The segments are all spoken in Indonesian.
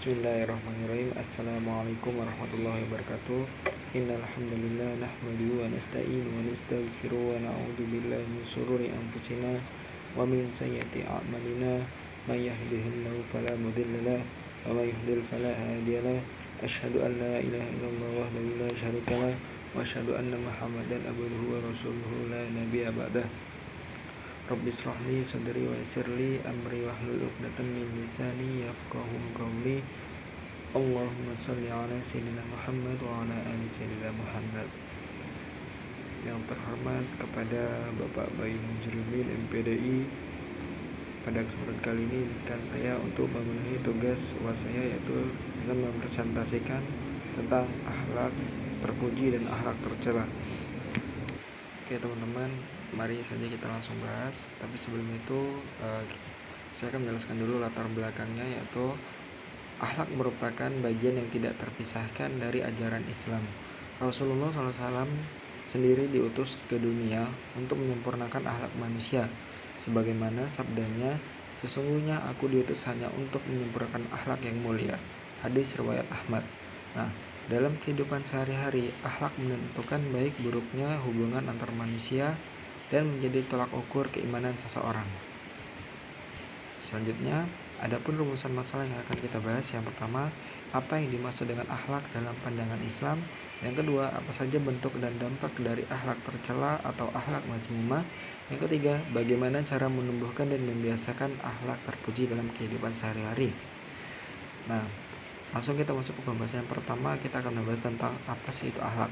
Bismillahirrahmanirrahim. Assalamualaikum warahmatullahi wabarakatuh. Innal hamdalillah nahmaduhu wa nasta'inu wa nastaghfiruh wa na'udzu billahi min shururi anfusina wa min sayyiati a'malina. May yahdihillahu fala mudilla lahu wa may yudlil fala hadiya lahu. Asyhadu an la ilaha illallah wahdahu la syarika lahu wa asyhadu anna Muhammadan abduhu wa rasuluhu la nabiyya ba'dah. Rabbi israh li sadri wa yassir li amri wahlul 'uqdatam min lisani yafqahu qawli. Allahumma shalli ala sayyidina Muhammad wa ala ali sayyidina Muhammad. Yang terhormat kepada Bapak Bayi Mujrimin MPDI, pada kesempatan kali ini izinkan saya untuk memenuhi tugas UAS saya, yaitu dengan mempresentasikan tentang akhlak terpuji dan akhlak tercela. Oke teman-teman, mari saja kita langsung bahas. Tapi sebelum itu saya akan menjelaskan dulu latar belakangnya, yaitu akhlak merupakan bagian yang tidak terpisahkan dari ajaran Islam. Rasulullah SAW sendiri diutus ke dunia untuk menyempurnakan akhlak manusia, sebagaimana sabdanya, sesungguhnya aku diutus hanya untuk menyempurnakan akhlak yang mulia. Hadis riwayat Ahmad. Nah, dalam kehidupan sehari-hari, akhlak menentukan baik buruknya hubungan antar manusia dan menjadi tolak ukur keimanan seseorang. Selanjutnya, adapun rumusan masalah yang akan kita bahas. Yang pertama, apa yang dimaksud dengan akhlak dalam pandangan Islam. Yang kedua, apa saja bentuk dan dampak dari akhlak tercela atau akhlak mazmumah. Yang ketiga, bagaimana cara menumbuhkan dan membiasakan akhlak terpuji dalam kehidupan sehari-hari. Nah, langsung kita masuk ke pembahasan yang pertama. Kita akan membahas tentang apa sih itu akhlak.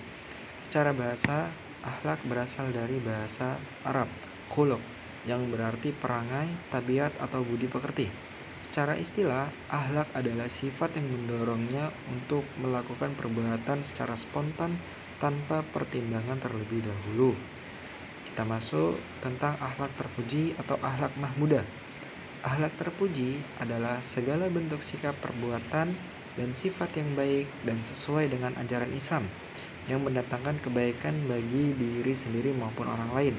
Secara bahasa, akhlak berasal dari bahasa Arab khuluq, yang berarti perangai, tabiat atau budi pekerti. Secara istilah, akhlak adalah sifat yang mendorongnya untuk melakukan perbuatan secara spontan tanpa pertimbangan terlebih dahulu. Kita masuk tentang akhlak terpuji atau akhlak mahmudah. Akhlak terpuji adalah segala bentuk sikap perbuatan dan sifat yang baik dan sesuai dengan ajaran Islam, yang mendatangkan kebaikan bagi diri sendiri maupun orang lain.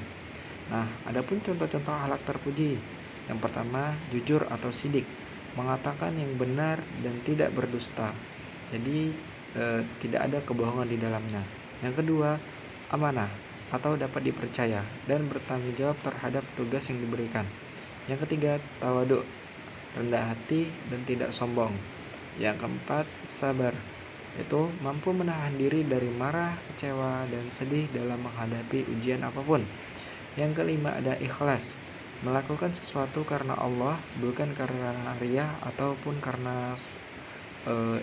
Nah, adapun contoh-contoh akhlak terpuji. Yang pertama, jujur atau sidik, mengatakan yang benar dan tidak berdusta. Jadi tidak ada kebohongan di dalamnya. Yang kedua, amanah atau dapat dipercaya dan bertanggung jawab terhadap tugas yang diberikan. Yang ketiga, tawadhu, rendah hati dan tidak sombong. Yang keempat, sabar, yaitu mampu menahan diri dari marah, kecewa, dan sedih dalam menghadapi ujian apapun. Yang kelima, ada ikhlas, melakukan sesuatu karena Allah, bukan karena riya ataupun karena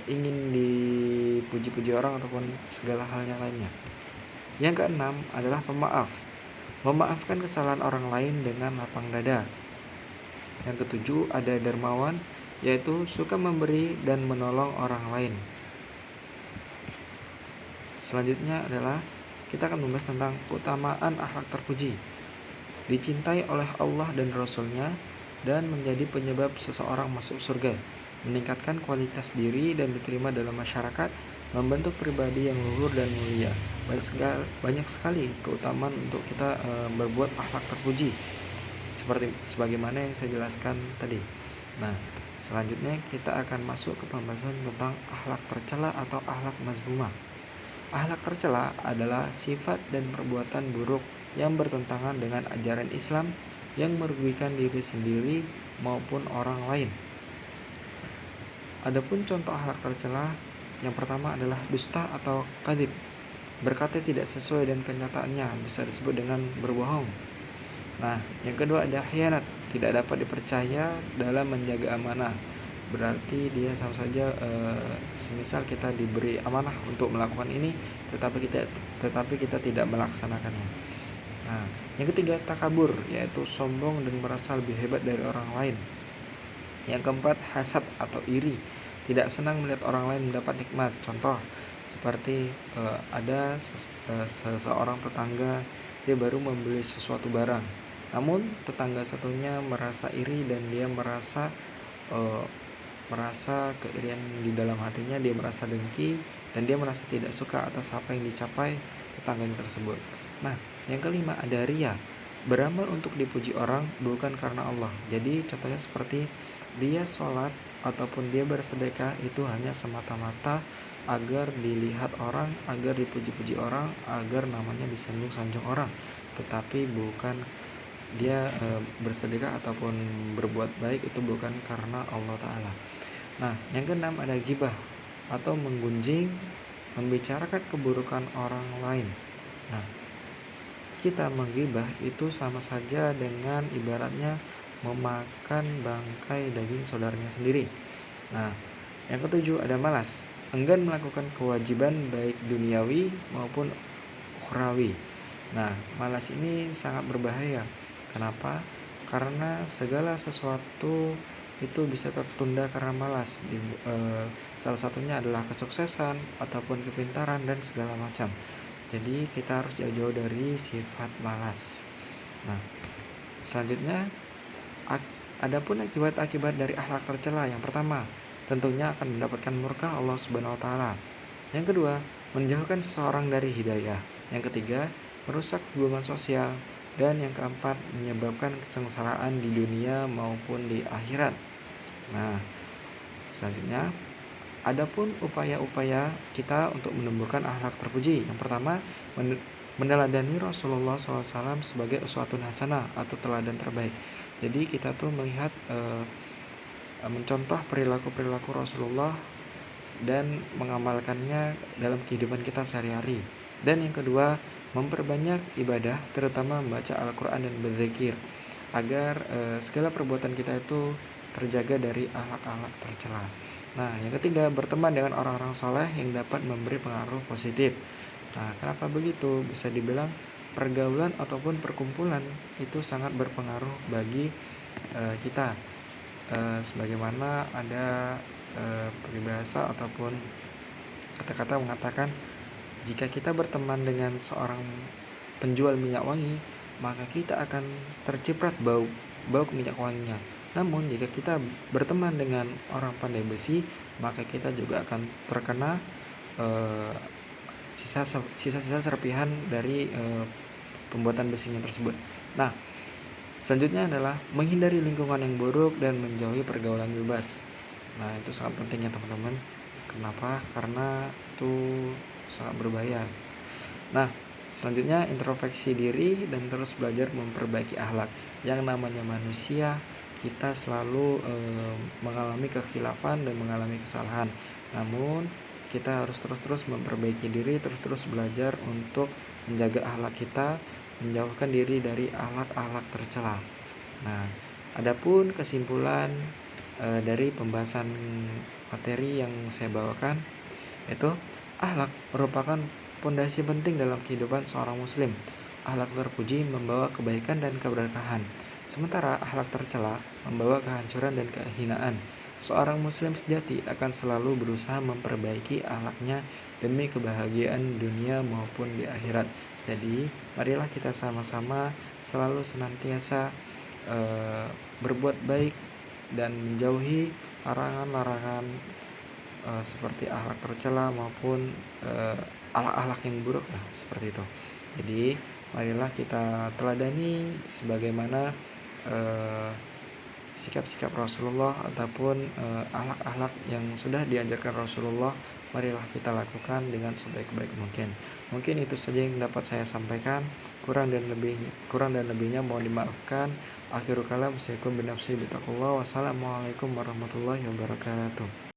ingin dipuji-puji orang ataupun segala halnya lainnya. Yang keenam adalah pemaaf, memaafkan kesalahan orang lain dengan lapang dada. Yang ketujuh, ada dermawan, yaitu suka memberi dan menolong orang lain. Selanjutnya adalah kita akan membahas tentang keutamaan akhlak terpuji. Dicintai oleh Allah dan Rasul-Nya dan menjadi penyebab seseorang masuk surga, meningkatkan kualitas diri dan diterima dalam masyarakat, membentuk pribadi yang luhur dan mulia. Banyak sekali keutamaan untuk kita berbuat akhlak terpuji, seperti sebagaimana yang saya jelaskan tadi. Nah, selanjutnya kita akan masuk ke pembahasan tentang akhlak tercela atau akhlak mazmumah. Akhlak tercela adalah sifat dan perbuatan buruk yang bertentangan dengan ajaran Islam, yang merugikan diri sendiri maupun orang lain. Adapun contoh akhlak tercela, yang pertama adalah dusta atau kadzib, berkata tidak sesuai dengan kenyataannya, bisa disebut dengan berbohong. Nah, yang kedua ada khianat, tidak dapat dipercaya dalam menjaga amanah. Berarti dia sama saja semisal kita diberi amanah untuk melakukan ini, tetapi kita tidak melaksanakannya. Nah, yang ketiga takabur, yaitu sombong dan merasa lebih hebat dari orang lain. Yang keempat, hasad atau iri, tidak senang melihat orang lain mendapat nikmat. Contoh seperti ada seseorang tetangga, dia baru membeli sesuatu barang, namun tetangga satunya merasa iri dan dia merasa keirian di dalam hatinya, dia merasa dengki dan dia merasa tidak suka atas apa yang dicapai tetangganya tersebut. Nah, yang kelima ada riya, beramal untuk dipuji orang bukan karena Allah. Jadi contohnya seperti dia sholat ataupun dia bersedekah itu hanya semata-mata agar dilihat orang, agar dipuji-puji orang, agar namanya disanjung-sanjung orang, tetapi bukan dia bersedekah ataupun berbuat baik itu bukan karena Allah Ta'ala. Nah, yang keenam ada ghibah atau menggunjing, membicarakan keburukan orang lain. Nah, kita menggibah itu sama saja dengan ibaratnya memakan bangkai daging saudaranya sendiri. Nah, yang ketujuh ada malas, enggan melakukan kewajiban baik duniawi maupun ukhrawi. Nah, malas ini sangat berbahaya. Kenapa? Karena segala sesuatu itu bisa tertunda karena malas. Salah satunya adalah kesuksesan ataupun kepintaran dan segala macam. Jadi kita harus jauh-jauh dari sifat malas. Nah, selanjutnya adapun akibat-akibat dari akhlak tercela. Yang pertama, tentunya akan mendapatkan murka Allah Subhanahu wa taala. Yang kedua, menjauhkan seseorang dari hidayah. Yang ketiga, merusak hubungan sosial. Dan yang keempat, menyebabkan kesengsaraan di dunia maupun di akhirat. Nah, selanjutnya, adapun upaya-upaya kita untuk menumbuhkan akhlak terpuji. Yang pertama, meneladani Rasulullah SAW sebagai uswatun hasanah atau teladan terbaik. Jadi kita tuh melihat mencontoh perilaku-perilaku Rasulullah dan mengamalkannya dalam kehidupan kita sehari-hari. Dan yang kedua, memperbanyak ibadah, terutama membaca Al-Quran dan berzikir, agar segala perbuatan kita itu terjaga dari akhlak-akhlak tercela. Nah, yang ketiga, berteman dengan orang-orang soleh yang dapat memberi pengaruh positif. Nah, kenapa begitu? Bisa dibilang pergaulan ataupun perkumpulan itu sangat berpengaruh bagi kita. Sebagaimana ada peribahasa ataupun kata-kata mengatakan, jika kita berteman dengan seorang penjual minyak wangi, maka kita akan terciprat bau minyak wanginya. Namun jika kita berteman dengan orang pandai besi, maka kita juga akan terkena sisa-sisa serpihan dari pembuatan besinya tersebut. Nah, selanjutnya adalah menghindari lingkungan yang buruk dan menjauhi pergaulan bebas. Nah, itu sangat penting ya teman-teman. Kenapa? Karena itu sangat berbahaya. Nah, selanjutnya introspeksi diri dan terus belajar memperbaiki akhlak. Yang namanya manusia, kita selalu mengalami kekhilafan dan mengalami kesalahan. Namun kita harus terus-terus memperbaiki diri, terus-terus belajar untuk menjaga akhlak kita, menjauhkan diri dari akhlak-akhlak tercela. Nah, adapun kesimpulan dari pembahasan materi yang saya bawakan, itu akhlak merupakan pondasi penting dalam kehidupan seorang muslim. Akhlak terpuji membawa kebaikan dan keberkahan, sementara akhlak tercela membawa kehancuran dan kehinaan. Seorang muslim sejati akan selalu berusaha memperbaiki akhlaknya demi kebahagiaan dunia maupun di akhirat. Jadi, marilah kita sama-sama selalu senantiasa berbuat baik dan menjauhi larangan-larangan seperti akhlak tercela maupun akhlak-akhlak yang buruk lah, seperti itu. Jadi marilah kita teladani sebagaimana sikap-sikap Rasulullah ataupun akhlak-akhlak yang sudah diajarkan Rasulullah. Marilah kita lakukan dengan sebaik-baik mungkin. Mungkin itu saja yang dapat saya sampaikan. Kurang dan lebihnya mohon dimaafkan. Akhirul kalam, assalamualaikum warahmatullahi wabarakatuh.